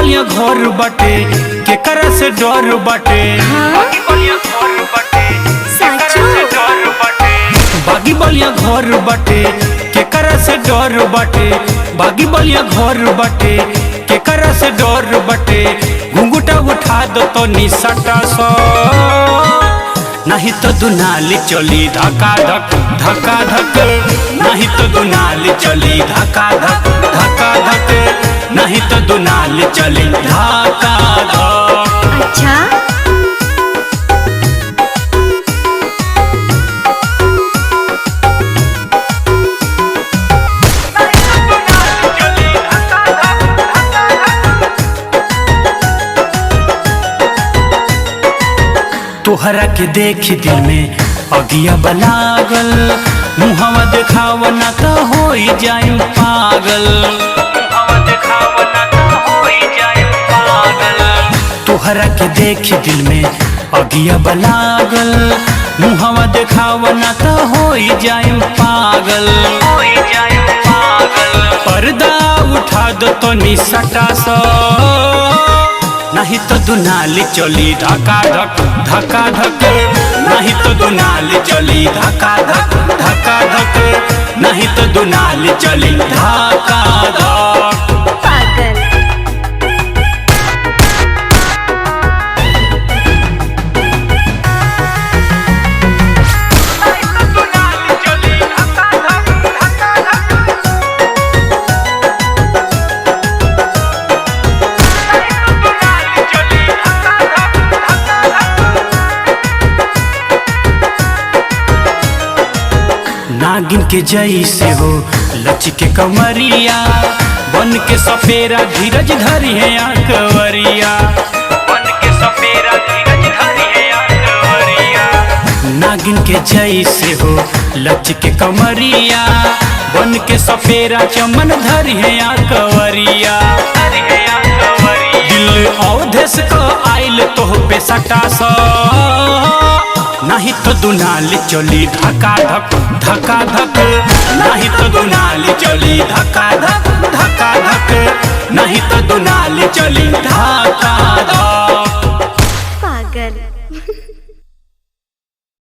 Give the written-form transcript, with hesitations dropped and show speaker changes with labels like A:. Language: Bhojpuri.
A: बलिया घर बाटे केकरा से डर बाटे। बागी बलिया घर बाटे केकरा से डर बाटे। बागी बलिया घर बाटे केकरा से डर बाटे। बागी बलिया घर बाटे केकरा से डर बाटे। घुंघुटा उठा दो तो निसटा सो नहीं तो दुनाली चली धक्का धक धक्का धक। नहीं तो दुनाली चली धक्का धक धक्का धक। नहीं तो दुनाली चली धक्का धक।
B: अच्छा
A: तोहरा के देख दिल में अगिया बलागल। मुहवा देखावा ना तो हो जाए पागल। मुहवा देखावा ना तो हो जाए पागल। तोहरा के देख दिल में अगिया बलागल। मुहवा देखावा ना तो हो जाए पागल। हो जाए पागल। पर्दा उठा दो तो निसटा सो नहीं तो दुनाली चली धक्का धक धक्का धक। नहीं तो दुनाली चली धक्का धक धक्का धक। नहीं तो दुनाली चली धक्का धक।
B: पागल
A: नागिन के जैसे हो लचके कमरिया। बन के सफेरा धीरज धरी है आंकवरिया। बन के सफेरा धीरज धरी है आंकवरिया। नागिन के जैसे हो लचके कमरिया। बन के सफेरा चमन धरी है आंकवरिया। दिल अवधेश को आइल तो पे सटा सो नहीं तो दुनाली चली धक्का धक धक्का धक। नहीं तो दुनाली चली धक्का धक धक्का धक। नहीं तो दुनाली चली धक्का धक।
B: पागल